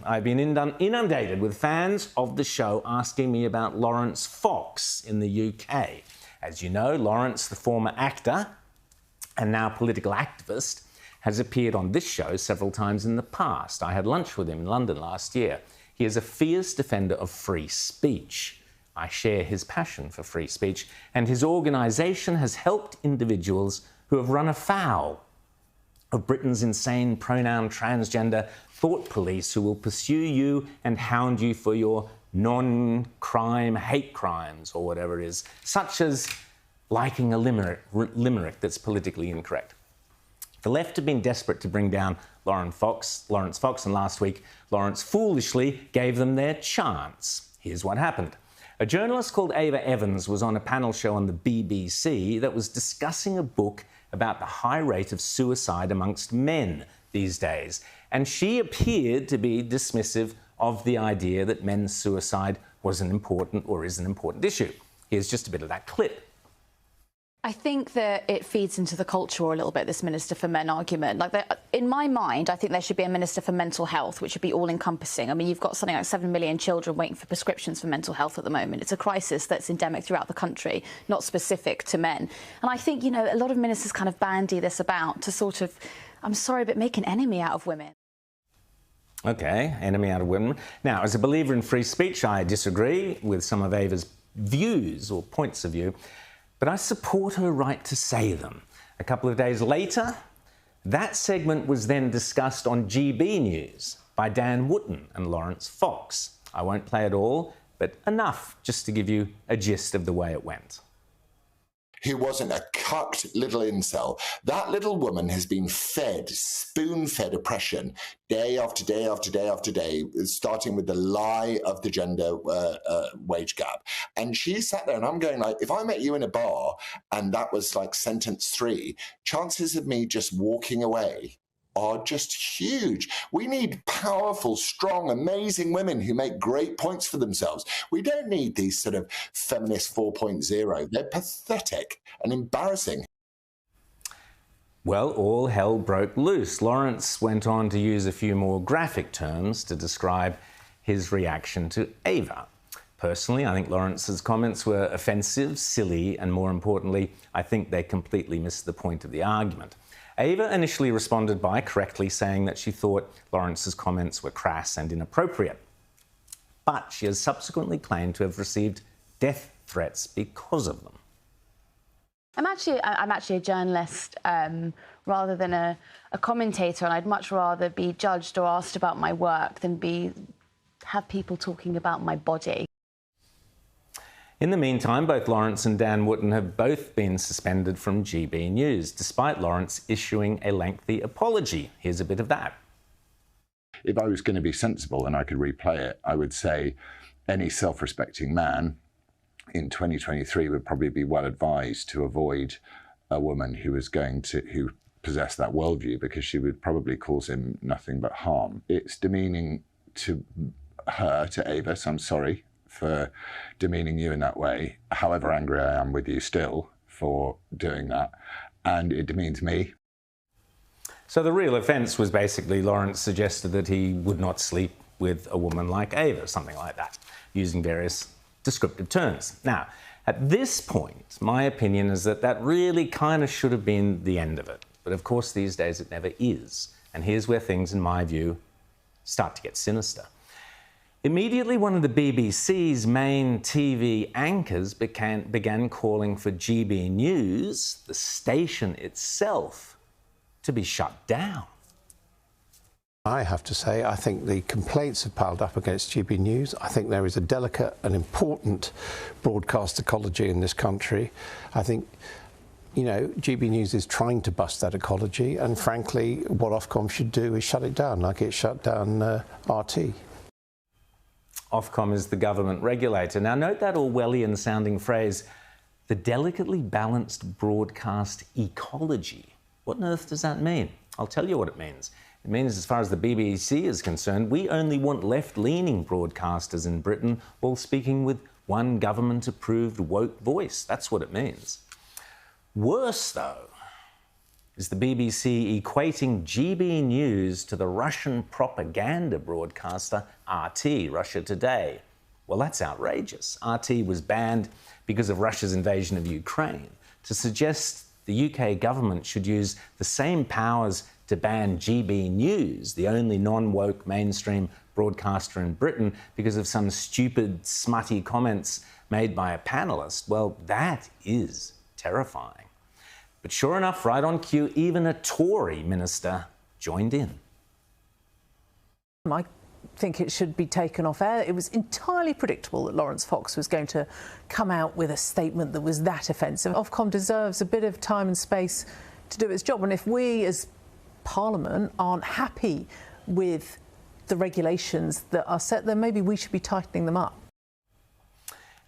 I've been inundated with fans of the show asking me about Laurence Fox in the UK. As you know, Laurence, the former actor and now political activist, has appeared on this show several times in the past. I had lunch with him in London last year. He is a fierce defender of free speech. I share his passion for free speech, and his organisation has helped individuals who have run afoul of Britain's insane pronoun transgender thought police who will pursue you and hound you for your non-crime hate crimes or whatever it is, such as liking a limerick that's politically incorrect. The left have been desperate to bring down Laurence Fox, and last week Laurence foolishly gave them their chance. Here's what happened. A journalist called Ava Evans was on a panel show on the BBC that was discussing a book about the high rate of suicide amongst men these days, and she appeared to be dismissive of the idea that men's suicide was an important or is an important issue. Here's just a bit of that clip. I think that it feeds into the culture a little bit, this Minister for Men argument. In my mind, I think there should be a Minister for Mental Health, which would be all-encompassing. I mean, you've got something like 7 million children waiting for prescriptions for mental health at the moment. It's a crisis that's endemic throughout the country, not specific to men. And I think, you know, a lot of ministers kind of bandy this about to sort of, I'm sorry, but make an enemy out of women. OK, enemy out of women. Now, as a believer in free speech, I disagree with some of Ava's views or points of view, but I support her right to say them. A couple of days later, that segment was then discussed on GB News by Dan Wootton and Laurence Fox. I won't play it all, but enough just to give you a gist of the way it went. Who wasn't a cucked little incel. That little woman has been fed, spoon-fed oppression day after day after day after day, starting with the lie of the gender wage gap. And she sat there and I'm going like, if I met you in a bar and that was like sentence 3, chances of me just walking away are just huge. We need powerful, strong, amazing women who make great points for themselves. We don't need these sort of feminist 4.0. They're pathetic and embarrassing. Well, all hell broke loose. Laurence went on to use a few more graphic terms to describe his reaction to Ava. Personally, I think Laurence's comments were offensive, silly, and more importantly, I think they completely missed the point of the argument. Ava initially responded by correctly saying that she thought Laurence's comments were crass and inappropriate. But she has subsequently claimed to have received death threats because of them. I'm actually a journalist rather than a commentator, and I'd much rather be judged or asked about my work than have people talking about my body. In the meantime, both Laurence and Dan Wootton have both been suspended from GB News, despite Laurence issuing a lengthy apology. Here's a bit of that. If I was going to be sensible and I could replay it, I would say any self-respecting man in 2023 would probably be well advised to avoid a woman who possessed that worldview, because she would probably cause him nothing but harm. It's demeaning to her, to Ava, so I'm sorry for demeaning you in that way, however angry I am with you still for doing that, and it demeans me. So the real offence was basically Laurence suggested that he would not sleep with a woman like Ava, something like that, using various descriptive terms. Now, at this point, my opinion is that that really kind of should have been the end of it. But of course, these days it never is. And here's where things, in my view, start to get sinister. Immediately, one of the BBC's main TV anchors began calling for GB News, the station itself, to be shut down. I have to say, I think the complaints have piled up against GB News. I think there is a delicate and important broadcast ecology in this country. I think, you know, GB News is trying to bust that ecology, and frankly, what Ofcom should do is shut it down, like it shut down RT. Ofcom is the government regulator. Now, note that Orwellian-sounding phrase, the delicately balanced broadcast ecology. What on earth does that mean? I'll tell you what it means. It means, as far as the BBC is concerned, we only want left-leaning broadcasters in Britain all speaking with one government-approved woke voice. That's what it means. Worse, though, Is the BBC equating GB News to the Russian propaganda broadcaster RT, Russia Today? Well, that's outrageous. RT was banned because of Russia's invasion of Ukraine. To suggest the UK government should use the same powers to ban GB News, the only non-woke mainstream broadcaster in Britain, because of some stupid, smutty comments made by a panellist, well, that is terrifying. But sure enough, right on cue, even a Tory minister joined in. I think it should be taken off air. It was entirely predictable that Laurence Fox was going to come out with a statement that was that offensive. Ofcom deserves a bit of time and space to do its job. And if we as Parliament aren't happy with the regulations that are set, then maybe we should be tightening them up.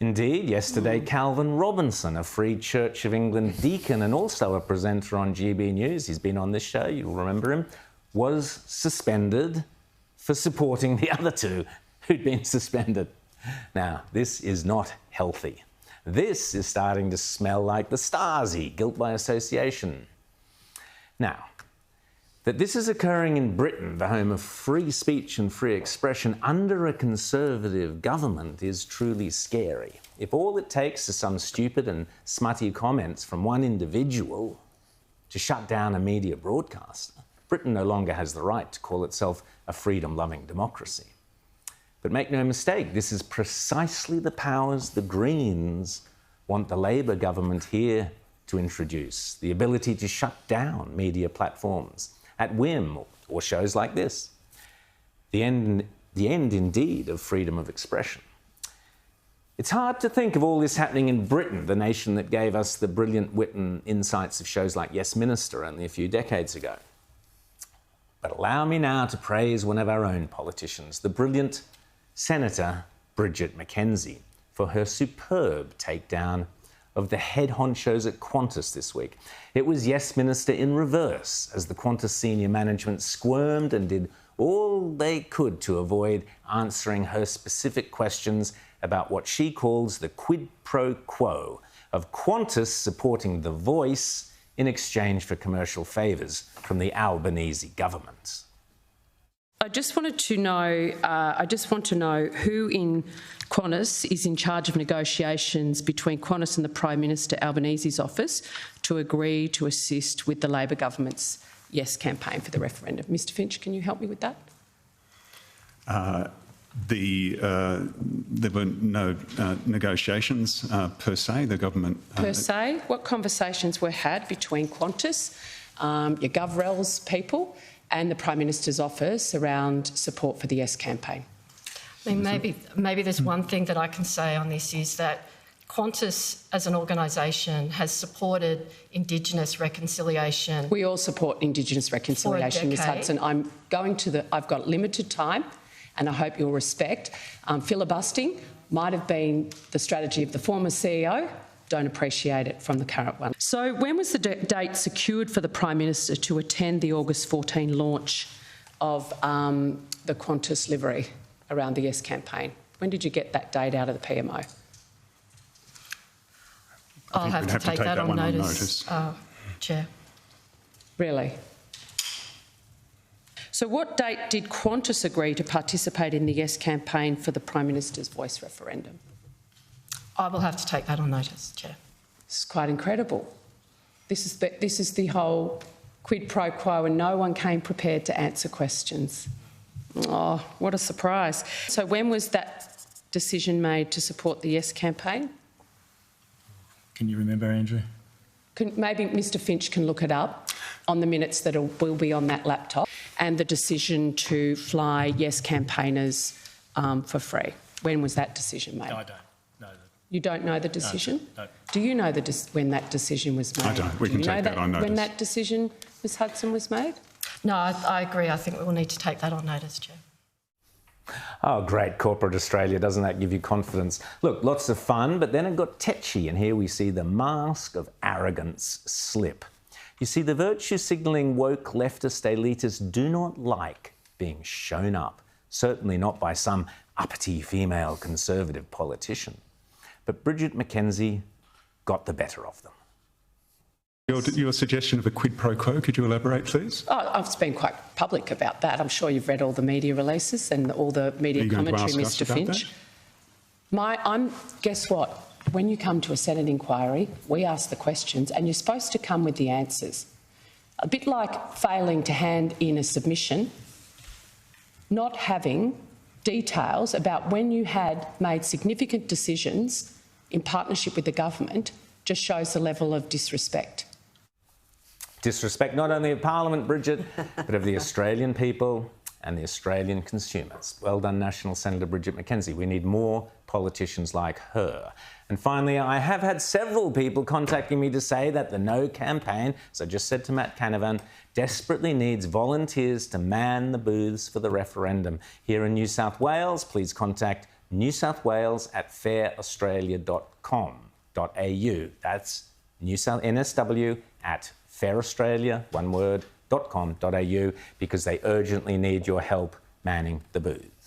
Indeed, yesterday Calvin Robinson, a Free Church of England deacon and also a presenter on GB News, he's been on this show, you'll remember him, was suspended for supporting the other two who'd been suspended. Now, this is not healthy. This is starting to smell like the Stasi, guilt by association. Now, that this is occurring in Britain, the home of free speech and free expression, under a Conservative government is truly scary. If all it takes is some stupid and smutty comments from one individual to shut down a media broadcaster, Britain no longer has the right to call itself a freedom-loving democracy. But make no mistake, this is precisely the powers the Greens want the Labour government here to introduce, the ability to shut down media platforms at whim, or shows like this. The end indeed of freedom of expression. It's hard to think of all this happening in Britain, the nation that gave us the brilliant wit and insights of shows like Yes Minister only a few decades ago. But allow me now to praise one of our own politicians, the brilliant Senator Bridget McKenzie, for her superb takedown of the head honchos at Qantas this week. It was Yes Minister in reverse, as the Qantas senior management squirmed and did all they could to avoid answering her specific questions about what she calls the quid pro quo of Qantas supporting The Voice in exchange for commercial favours from the Albanese government. I just want to know who in Qantas is in charge of negotiations between Qantas and the Prime Minister Albanese's office to agree to assist with the Labor government's Yes campaign for the referendum. Mr Finch, can you help me with that? There were no negotiations per se. The government... Per se? What conversations were had between Qantas, your GovRel's people, and the Prime Minister's office around support for the Yes campaign? I mean, maybe there's one thing that I can say on this is that Qantas as an organisation has supported Indigenous reconciliation. We all support Indigenous reconciliation, Ms Hudson. I've got limited time and I hope you'll respect. Filibustering might have been the strategy of the former CEO. Don't appreciate it from the current one. So when was the date secured for the Prime Minister to attend the August 14 launch of the Qantas livery around the Yes campaign? When did you get that date out of the PMO? I'll have to take that on notice, Chair. Really? So what date did Qantas agree to participate in the Yes campaign for the Prime Minister's Voice referendum? I will have to take that on notice, Chair. This is quite incredible. This is the whole quid pro quo and no one came prepared to answer questions. Oh, what a surprise. So when was that decision made to support the Yes campaign? Can you remember, Andrew? Maybe Mr Finch can look it up on the minutes that will be on that laptop, and the decision to fly Yes campaigners for free. When was that decision made? No, I don't know. You don't know the decision? No. Do you know when that decision was made? I don't. We can take that on notice. When that decision, Ms Hudson, was made? No, I agree. I think we will need to take that on notice, Chair. Oh, great, corporate Australia. Doesn't that give you confidence? Look, lots of fun, but then it got tetchy, and here we see the mask of arrogance slip. You see, the virtue signalling woke leftist elitists do not like being shown up, certainly not by some uppity female Conservative politician. But Bridget McKenzie got the better of them. Your suggestion of a quid pro quo, could you elaborate, please? Oh, I've been quite public about that. I'm sure you've read all the media releases and all the media commentary, Mr Finch. Guess what? When you come to a Senate inquiry, we ask the questions and you're supposed to come with the answers. A bit like failing to hand in a submission, not having details about when you had made significant decisions in partnership with the government just shows the level of disrespect. Disrespect not only of Parliament, Bridget, but of the Australian people and the Australian consumers. Well done, National Senator Bridget McKenzie. We need more politicians like her. And finally, I have had several people contacting me to say that the No campaign, as I just said to Matt Canavan, desperately needs volunteers to man the booths for the referendum. Here in New South Wales, please contact newsouthwales@fairaustralia.com.au. That's NSW@fairaustralia.com.au because they urgently need your help manning the booths.